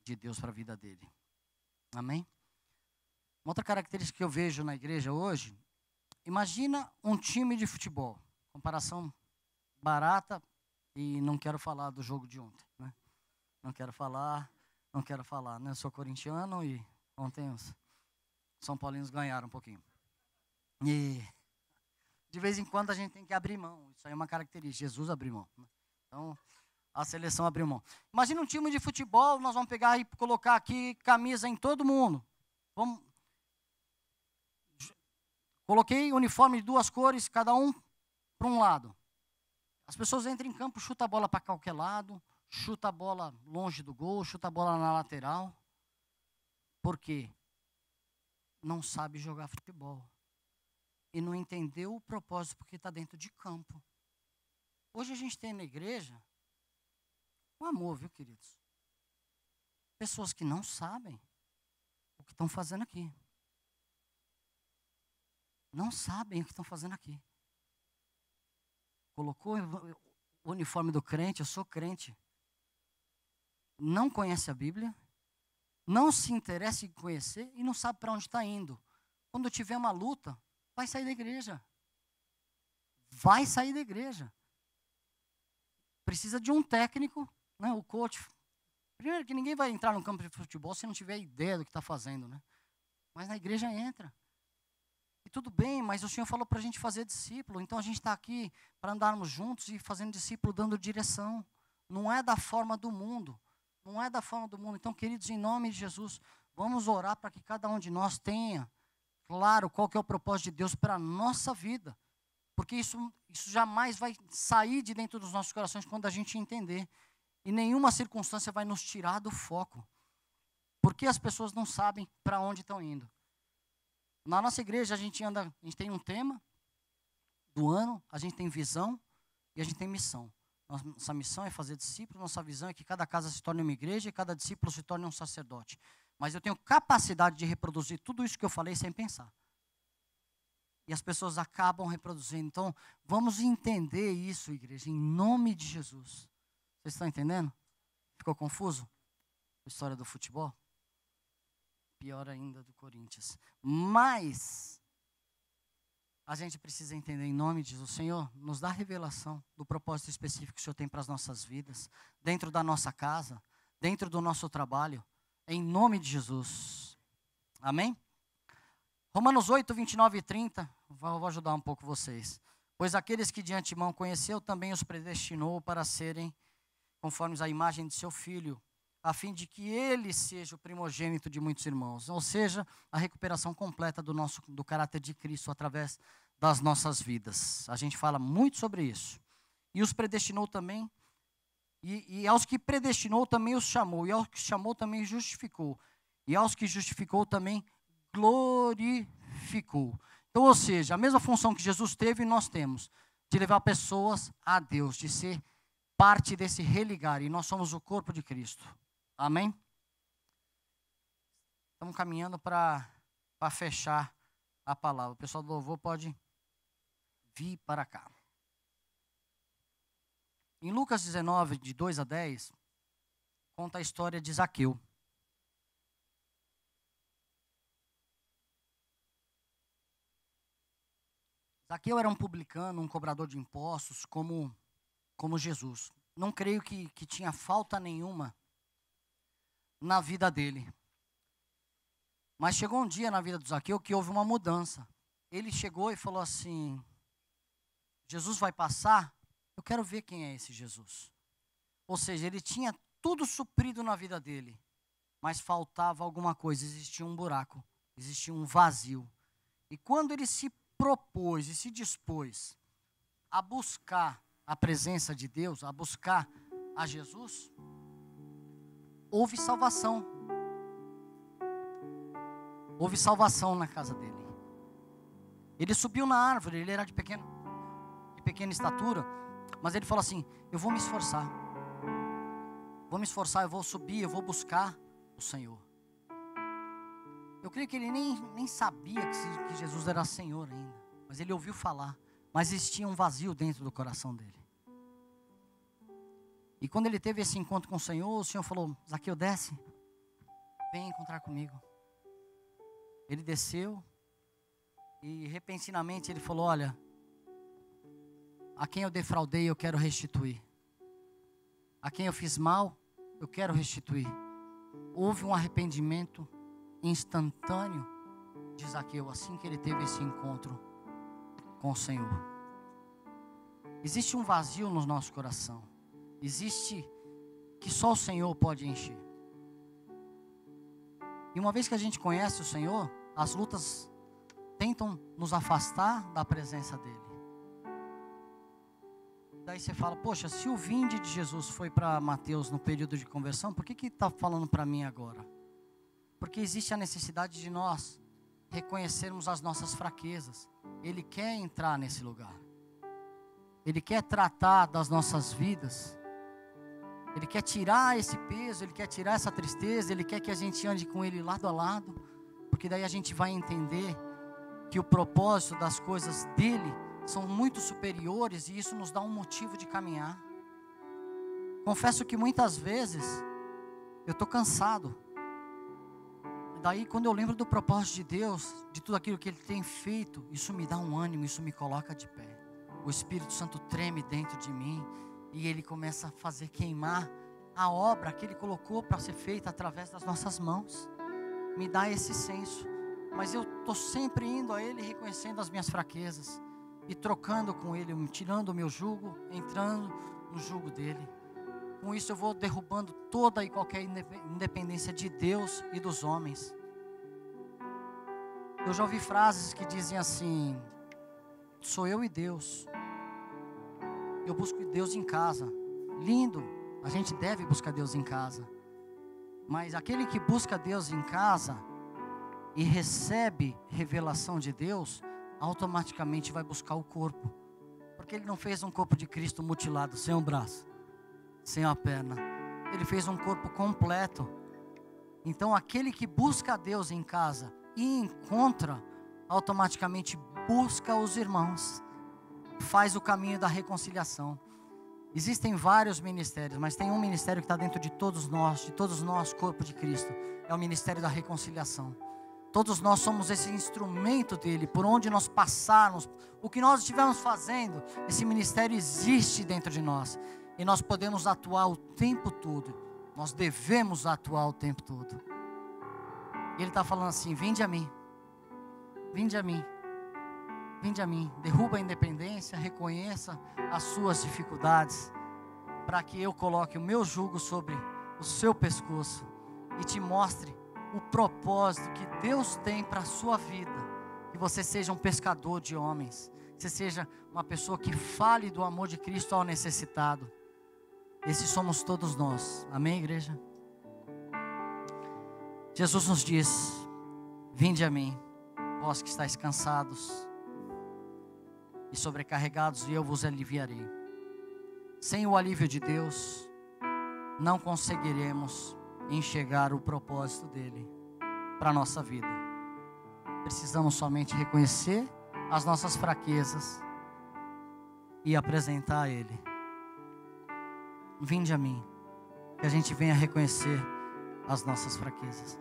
de Deus para a vida dele. Amém? Uma outra característica que eu vejo na igreja hoje, imagina um time de futebol, comparação barata, e não quero falar do jogo de ontem, né? Não quero falar, né? Eu sou corintiano e ontem os São Paulinos ganharam um pouquinho. E de vez em quando a gente tem que abrir mão, isso aí é uma característica, Jesus abriu mão, né? Então, a seleção abriu mão. Imagina um time de futebol, nós vamos pegar e colocar aqui camisa em todo mundo. Coloquei uniforme de 2 cores, cada um para um lado. As pessoas entram em campo, chutam a bola para qualquer lado, chuta a bola longe do gol, chuta a bola na lateral. Por quê? Não sabe jogar futebol. E não entendeu o propósito porque está dentro de campo. Hoje a gente tem na igreja um amor, viu, queridos? Pessoas que não sabem o que estão fazendo aqui. Não sabem o que estão fazendo aqui. Colocou o uniforme do crente, eu sou crente. Não conhece a Bíblia, não se interessa em conhecer e não sabe para onde está indo. Quando tiver uma luta, vai sair da igreja. Vai sair da igreja. Precisa de um técnico, né, o coach. Primeiro que ninguém vai entrar no campo de futebol se não tiver ideia do que está fazendo, né? Mas na igreja entra. E tudo bem, mas o Senhor falou para a gente fazer discípulo. Então a gente está aqui para andarmos juntos e fazendo discípulo, dando direção. Não é da forma do mundo. Não é da forma do mundo. Então, queridos, em nome de Jesus, vamos orar para que cada um de nós tenha claro qual que é o propósito de Deus para a nossa vida. Porque isso jamais vai sair de dentro dos nossos corações quando a gente entender. E nenhuma circunstância vai nos tirar do foco. Porque as pessoas não sabem para onde estão indo. Na nossa igreja a gente tem um tema do ano, a gente tem visão e a gente tem missão. Nossa missão é fazer discípulos, nossa visão é que cada casa se torne uma igreja e cada discípulo se torne um sacerdote. Mas eu tenho capacidade de reproduzir tudo isso que eu falei sem pensar. E as pessoas acabam reproduzindo. Então, vamos entender isso, igreja, em nome de Jesus. Vocês estão entendendo? Ficou confuso? A história do futebol? Pior ainda do Corinthians. Mas a gente precisa entender em nome de Jesus. Senhor, nos dá revelação do propósito específico que o Senhor tem para as nossas vidas, dentro da nossa casa, dentro do nosso trabalho, em nome de Jesus. Amém? Romanos 8, 29 e 30, vou ajudar um pouco vocês. Pois aqueles que de antemão conheceu, também os predestinou para serem conformes à imagem de seu Filho, a fim de que ele seja o primogênito de muitos irmãos. Ou seja, a recuperação completa do caráter de Cristo através das nossas vidas. A gente fala muito sobre isso. E os predestinou também, e aos que predestinou também os chamou, e aos que chamou também justificou, e aos que justificou também glorificou. Então, ou seja, a mesma função que Jesus teve, nós temos, de levar pessoas a Deus, de ser parte desse religar, e nós somos o corpo de Cristo. Amém? Estamos caminhando para fechar a palavra. O pessoal do louvor pode vir para cá. Em Lucas 19, de 2 a 10, conta a história de Zaqueu. Zaqueu era um publicano, um cobrador de impostos, como Jesus. Não creio que tinha falta nenhuma na vida dele. Mas chegou um dia na vida do Zaqueu que houve uma mudança. Ele chegou e falou assim: Jesus vai passar? Eu quero ver quem é esse Jesus. Ou seja, ele tinha tudo suprido na vida dele, mas faltava alguma coisa, existia um buraco, existia um vazio. E quando ele se propôs e se dispôs a buscar a presença de Deus, a buscar a Jesus, houve salvação. Houve salvação na casa dele. Ele subiu na árvore, ele era de pequena estatura, mas ele falou assim: eu vou me esforçar, eu vou subir, eu vou buscar o Senhor. Eu creio que ele nem sabia que Jesus era Senhor ainda, mas ele ouviu falar, mas existia um vazio dentro do coração dele. E quando ele teve esse encontro com o Senhor falou: Zaqueu, desce, vem encontrar comigo. Ele desceu e repentinamente ele falou: olha, a quem eu defraudei eu quero restituir. A quem eu fiz mal eu quero restituir. Houve um arrependimento instantâneo de Zaqueu assim que ele teve esse encontro com o Senhor. Existe um vazio no nosso coração. Existe que só o Senhor pode encher. E uma vez que a gente conhece o Senhor, as lutas tentam nos afastar da presença dEle. Daí você fala: poxa, se o vinde de Jesus foi para Mateus no período de conversão, por que está falando para mim agora? Porque existe a necessidade de nós reconhecermos as nossas fraquezas. Ele quer entrar nesse lugar. Ele quer tratar das nossas vidas. Ele quer tirar esse peso, Ele quer tirar essa tristeza, Ele quer que a gente ande com Ele lado a lado, porque daí a gente vai entender que o propósito das coisas dEle são muito superiores e isso nos dá um motivo de caminhar. Confesso que muitas vezes eu estou cansado. Daí quando eu lembro do propósito de Deus, de tudo aquilo que Ele tem feito, isso me dá um ânimo, isso me coloca de pé. O Espírito Santo treme dentro de mim. E Ele começa a fazer queimar a obra que Ele colocou para ser feita através das nossas mãos. Me dá esse senso. Mas eu estou sempre indo a Ele, reconhecendo as minhas fraquezas. E trocando com Ele, tirando o meu jugo, entrando no jugo dEle. Com isso eu vou derrubando toda e qualquer independência de Deus e dos homens. Eu já ouvi frases que dizem assim: sou eu e Deus. Eu busco Deus em casa. Lindo, a gente deve buscar Deus em casa. Mas aquele que busca Deus em casa e recebe revelação de Deus, automaticamente vai buscar o corpo. Porque Ele não fez um corpo de Cristo mutilado, sem um braço, sem a perna. Ele fez um corpo completo. Então aquele que busca Deus em casa e encontra, automaticamente busca os irmãos. Faz o caminho da reconciliação. Existem vários ministérios, mas tem um ministério que está dentro de todos nós, corpo de Cristo. É o ministério da reconciliação. Todos nós somos esse instrumento dele, por onde nós passarmos, o que nós estivermos fazendo, esse ministério existe dentro de nós. E nós podemos atuar o tempo todo. Nós devemos atuar o tempo todo. E ele está falando assim: vinde a mim. Vinde a mim. Vinde a mim, derruba a independência, reconheça as suas dificuldades, para que eu coloque o meu jugo sobre o seu pescoço e te mostre o propósito que Deus tem para a sua vida. Que você seja um pescador de homens, que você seja uma pessoa que fale do amor de Cristo ao necessitado. Esses somos todos nós, amém, igreja? Jesus nos diz: vinde a mim, vós que estáis cansados e sobrecarregados, e eu vos aliviarei. Sem o alívio de Deus, não conseguiremos enxergar o propósito dele para a nossa vida. Precisamos somente reconhecer as nossas fraquezas e apresentar a Ele. Vinde a mim, que a gente venha reconhecer as nossas fraquezas.